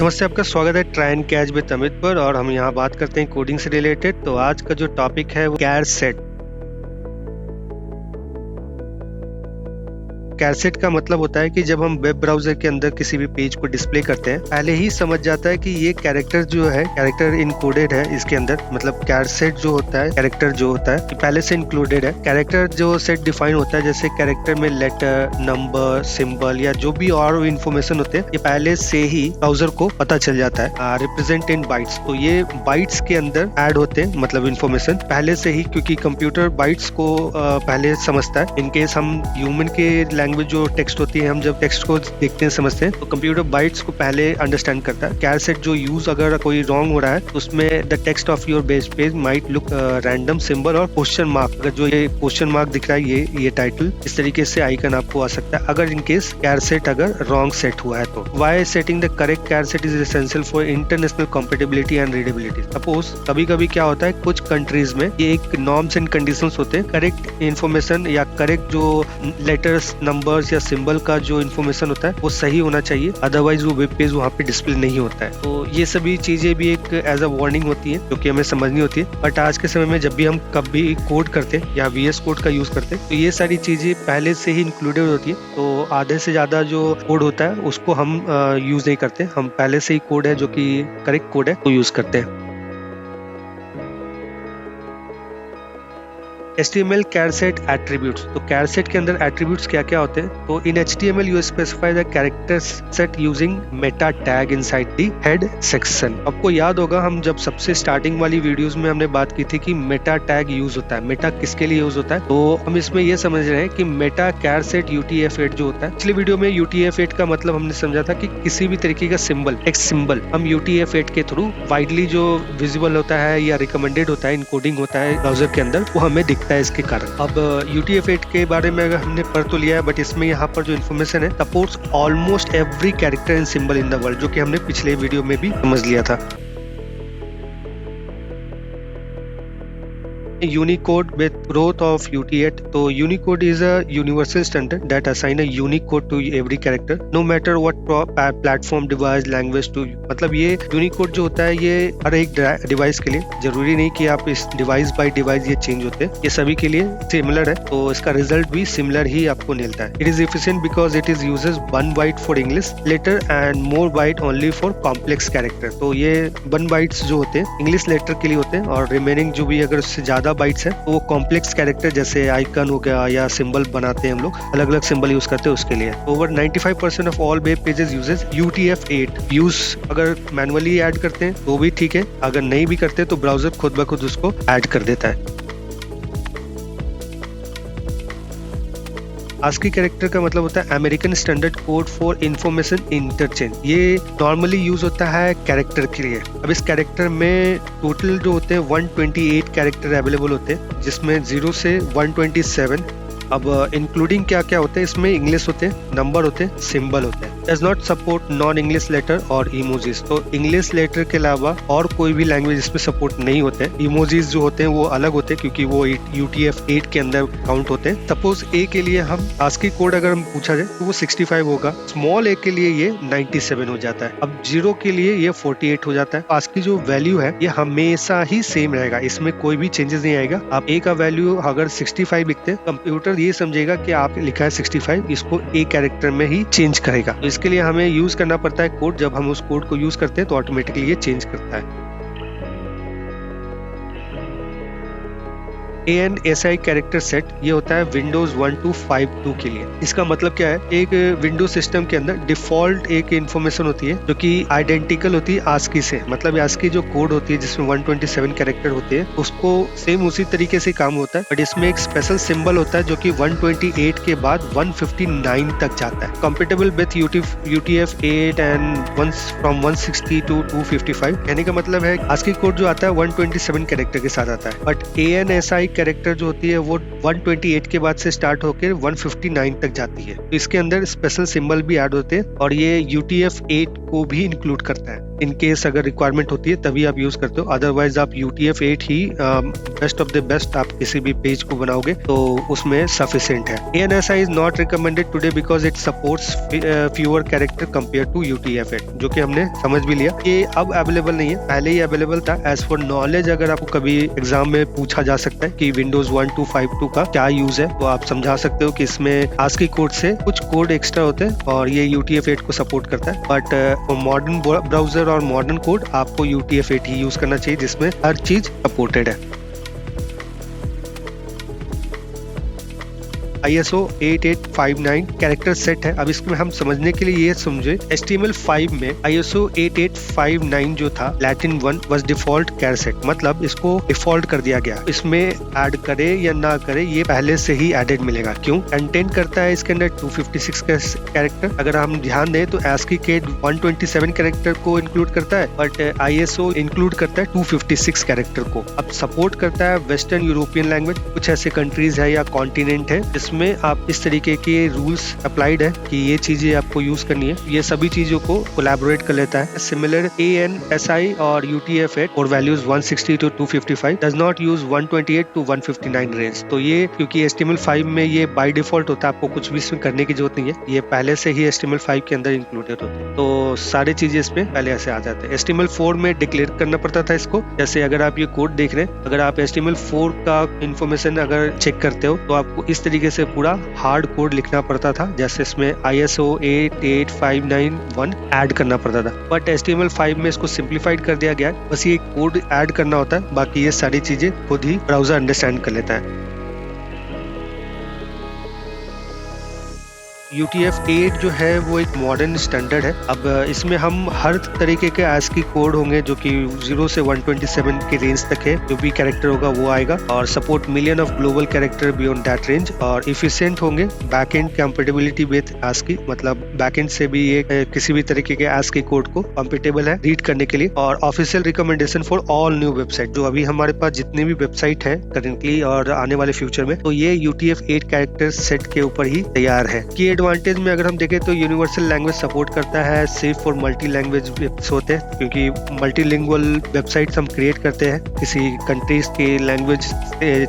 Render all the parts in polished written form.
नमस्ते, आपका स्वागत है try and catch with Amit पर। और हम यहाँ बात करते हैं कोडिंग से रिलेटेड। तो आज का जो टॉपिक है वो कैरसेट। कैरसेट का मतलब होता है कि जब हम वेब ब्राउजर के अंदर किसी भी पेज को डिस्प्ले करते हैं, पहले ही समझ जाता है कि ये कैरेक्टर जो है, कैरेक्टर इंक्लूडेड है इसके अंदर। मतलब कैरसेट जो होता है, कैरेक्टर जो होता है पहले से इंक्लूडेड है। कैरेक्टर जो सेट डिफाइन होता है, जैसे कैरेक्टर में लेटर, नंबर, सिंबल या जो भी और इन्फॉर्मेशन होते हैं, ये पहले से ही ब्राउजर को पता चल जाता है। रिप्रेजेंट इन बाइट्स, तो ये बाइट्स के अंदर ऐड होते हैं, मतलब इन्फॉर्मेशन पहले से ही, क्योंकि कंप्यूटर बाइट्स को पहले समझता है। इनकेस हम ह्यूमन के लैंग्वेज जो टेक्स्ट होती है, हम जब टेक्स्ट को देखते हैं, समझते हैं, तो कंप्यूटर बाइट्स को पहले अंडरस्टैंड करता है। कैरसेट जो यूज अगर कोई रॉन्ग हो रहा है तो उसमें the text of your base page might look random symbol और क्वेश्चन मार्क। अगर जो ये क्वेश्चन मार्क दिख रहा है, ये टाइटल, इस तरीके से आइकन आपको आ सकता है अगर इनकेस कैरसेट अगर रॉन्ग सेट हुआ है तो। Why setting the correct charset is essential for international compatibility and readability. Suppose कभी कभी क्या होता है, कुछ कंट्रीज में ये एक नॉर्म्स एंड कंडीशंस होते हैं। करेक्ट इन्फॉर्मेशन या करेक्ट जो लेटर्स, नंबर्स या सिंबल का जो इन्फॉर्मेशन होता है वो सही होना चाहिए, अदरवाइज वो वेब पेज वहाँ पे डिस्प्ले नहीं होता है। तो ये सभी चीजें भी एक एज अ वार्निंग होती है जो कि हमें समझनी होती है। बट आज के समय में जब भी हम कभी कोड करते हैं या VS कोड का यूज करते हैं, तो ये सारी चीजें पहले से ही इंक्लूडेड होती है। तो आधे से ज्यादा जो कोड होता है उसको हम यूज नहीं करते। हम पहले से ही कोड है जो कि करेक्ट कोड है वो यूज करते हैं। HTML charset attributes. तो कैरसेट के अंदर एट्रीब्यूट्स क्या क्या होते हैं? तो इन HTML you specify the character set using Meta tag inside the head section. आपको याद होगा, हम जब सबसे स्टार्टिंग वाली वीडियोस में हमने बात की थी कि मेटा टैग यूज होता है। मेटा किसके लिए यूज होता है? तो हम इसमें ये समझ रहे हैं कि मेटा कैरसेट UTF-8 जो होता है, पिछली वीडियो में UTF-8 का मतलब हमने समझा था कि किसी भी तरीके का सिंबल, टेक्स्ट सिंबल, हम UTF-8 के थ्रू वाइडली जो विजिबल होता है या रिकमेंडेड होता है, इनकोडिंग होता है ब्राउजर के अंदर, वो हमें दिखता है इसके कारण। अब UTF-8 के बारे में अगर हमने पढ़ तो लिया है, बट इसमें यहाँ पर जो इन्फॉर्मेशन है, supports almost every character and symbol in the world, जो कि हमने पिछले वीडियो में भी समझ लिया था। Unicode with growth of UTF-8. तो Unicode is a universal standard that assign a unique code to every character, no matter what platform, device, language to। मतलब ये Unicode जो होता है ये हर एक डिवाइस के लिए, जरूरी नहीं कि आप इस डिवाइस बाय डिवाइस ये चेंज होते हैं, ये सभी के लिए सिमिलर है। तो इसका रिजल्ट भी सिमिलर ही आपको मिलता है। It is efficient because it is uses 1 byte for English letter and more byte only for complex character. तो ये 1 बाइट्स जो होते हैं इंग्लिश लेटर के लिए होते हैं, और रिमेनिंग जो भी अगर उससे ज्यादा बाइट्स है तो वो कॉम्प्लेक्स कैरेक्टर जैसे आइकन हो गया या सिंबल बनाते हैं हम लोग, अलग अलग सिंबल यूज करते हैं उसके लिए। Over 95% of all web pages uses UTF-8। Use अगर मैनुअली ऐड करते हैं तो भी ठीक है, अगर नहीं भी करते तो ब्राउजर खुद ब खुद उसको ऐड कर देता है। ASCII कैरेक्टर का मतलब होता है American standard code for information interchange. ये नॉर्मली यूज होता है कैरेक्टर के लिए। अब इस कैरेक्टर में टोटल जो होते हैं 128 कैरेक्टर अवेलेबल होते हैं, जिसमें 0 से 127। अब इंक्लूडिंग क्या क्या होते हैं इसमें? इंग्लिश होते हैं, नंबर होते हैं, सिंबल होते हैं। Does not support non English letter और इमोजीज। तो इंग्लिश लेटर के अलावा और कोई भी लैंग्वेज इसमें सपोर्ट नहीं होते हैं। इमोजीज जो होते हैं वो अलग होते हैं, क्योंकि वो UTF-8 के अंदर काउंट होते हैं। सपोज A के लिए हम ASCII कोड अगर हम पूछा जाए तो वो 65 होगा, स्मॉल a के लिए ये 97 हो जाता है, अब 0 के लिए ये 48 हो जाता है। ASCII जो वैल्यू है ये हमेशा ही सेम रहेगा, इसमें कोई भी चेंजेस नहीं आएगा। आप A का वैल्यू अगर 65 लिखते हैं, कंप्यूटर ये समझेगा कि आप लिखा है 65, इसको A कैरेक्टर में ही चेंज करेगा। तो इसके लिए हमें यूज करना पड़ता है कोड। जब हम उस कोड को यूज करते हैं तो ऑटोमेटिकली ये चेंज करता है। ANSI कैरेक्टर सेट ये होता है Windows 1252 के लिए। इसका मतलब क्या है? एक विंडोज सिस्टम के अंदर डिफॉल्ट एक इंफॉर्मेशन होती है जो कि आइडेंटिकल होती है ASCII से। मतलब ASCII जो कोड होती है जिसमें 127 कैरेक्टर होते हैं, उसको सेम उसी तरीके से काम होता है, बट इसमें एक स्पेशल सिंबल होता है जो कि 128 के बाद 159 तक जाता है। Compatible with UTF-8 and once from 160 to 255। कहने का मतलब है ASCII कोड जो आता है 127 कैरेक्टर के साथ आता है, बट ANSI एक कैरेक्टर जो होती है वो 128 के बाद से स्टार्ट होकर 159 तक जाती है। तो इसके अंदर स्पेशल सिंबल भी ऐड होते हैं और ये UTF-8 को भी इंक्लूड करता है। इन केस अगर रिक्वायरमेंट होती है तभी आप यूज करते हो, अदरवाइज आप UTF-8 he best of the best आप किसी भी पेज को बनाओगे तो उसमें सफिशिएंट है। ANSI is not recommended today because it supports fewer character compare to UTF-8, जो कि हमने समझ भी लिया। ये अब अवेलेबल नहीं है, पहले ही अवेलेबल था। एज फॉर नॉलेज अगर आपको कभी एग्जाम में पूछा जा सकता है कि विंडोज 1252 का क्या यूज है, तो आप समझा सकते हो कि इसमें ASCII कोड से कुछ कोड एक्स्ट्रा होते हैं और ये UTF-8 को सपोर्ट करता है। बट मॉडर्न ब्राउजर और मॉडर्न कोड आपको UTF-8 ही यूज करना चाहिए जिसमें हर चीज सपोर्टेड है। ISO 8859 कैरेक्टर सेट है। अब इसमें हम समझने के लिए ये समझे, HTML5 में ISO 8859 जो था Latin 1 was default char set, मतलब इसको डिफॉल्ट कर दिया गया। इसमें ऐड करे या ना करे ये पहले से ही एडेड मिलेगा। क्यों? कंटेंट करता है इसके अंदर 256 कैरेक्टर। अगर हम ध्यान दें तो ASCII के 127 कैरेक्टर को इंक्लूड करता है, बट ISO इंक्लूड करता है 256 कैरेक्टर को। अब सपोर्ट करता है वेस्टर्न यूरोपियन लैंग्वेज, कुछ ऐसे कंट्रीज है या कॉन्टिनेंट है जिसमें आप इस तरीके के रूल्स अप्लाइड है कि ये चीजें आपको यूज करनी है। ये सभी चीजों को कोलैबोरेट कर लेता है। सिमिलर ANSI और UTF-8 और values 160 to 255 does not use 128 to 159 range. तो ये क्योंकि HTML5 में ये बाय डिफॉल्ट होता है, आपको कुछ भी इसमें करने की जरूरत नहीं है, ये पहले से ही HTML5 के अंदर इंक्लूडेड होते हैं। तो सारी चीजें इसमें पहले ऐसे आ जाते हैं। HTML4 में डिक्लेयर करना पड़ता था इसको। जैसे अगर आप ये कोड देख रहे हैं, अगर आप HTML4 का इंफॉर्मेशन अगर चेक करते हो तो आपको इस तरीके से पूरा हार्ड कोड लिखना पड़ता था, जैसे इसमें ISO 88591 ऐड करना पड़ता था। बट HTML5 में इसको सिंप्लीफाइड कर दिया गया है, बस ये कोड ऐड करना होता है, बाकी ये सारी चीजें खुद ही ब्राउजर अंडरस्टैंड कर लेता है। UTF-8 जो है वो एक मॉडर्न स्टैंडर्ड है। अब इसमें हम हर तरीके के ASCII कोड होंगे जो कि 0 से 127 के रेंज तक है। जो भी कैरेक्टर होगा वो आएगा और support million of global character beyond that range, और इफिशिएंट होंगे। बैकएंड कंपैटिबिलिटी विद ASCII, मतलब बैकएंड से भी ये किसी भी तरीके के ASCII कोड को कंपैटिबल है रीड करने के लिए। और official recommendation for all new website, जो अभी हमारे पास जितनी भी वेबसाइट है करेंटली और आने वाले फ्यूचर में, तो ये UTF-8 कैरेक्टर सेट के ऊपर ही तैयार है। की एडवांटेज में अगर हम देखें तो यूनिवर्सल लैंग्वेज सपोर्ट करता है, सेफ फॉर मल्टी लैंग्वेज होते हैं, क्योंकि मल्टीलिंगुअल वेबसाइट्स हम क्रिएट करते हैं, किसी कंट्रीज के लैंग्वेज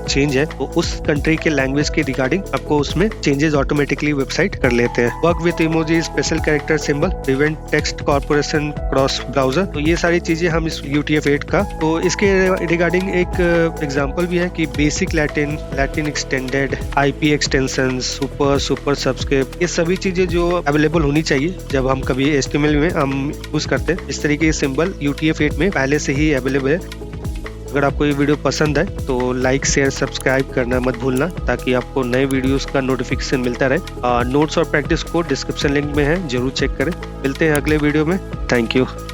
चेंज है तो उस कंट्री के लैंग्वेज के रिगार्डिंग आपको उसमें चेंजेस ऑटोमेटिकली वेबसाइट कर लेते हैं। Work with emoji, special character symbol, prevent text corporation cross browser, तो ये सारी चीजें हम इस UTF-8 का, तो इसके रिगार्डिंग एक एग्जांपल भी है कि basic Latin, Latin extended, IP extension, super subscript, ये सभी चीजें जो अवेलेबल होनी चाहिए जब हम कभी HTML में हम यूज करते हैं। इस तरीके के सिंबल UTF-8 में पहले से ही अवेलेबल है। अगर आपको ये वीडियो पसंद है तो लाइक शेयर सब्सक्राइब करना मत भूलना, ताकि आपको नए वीडियोस का नोटिफिकेशन मिलता रहे। नोट्स और प्रैक्टिस कोड डिस्क्रिप्शन लिंक में है, जरूर चेक करें। मिलते हैं अगले वीडियो में। Thank you.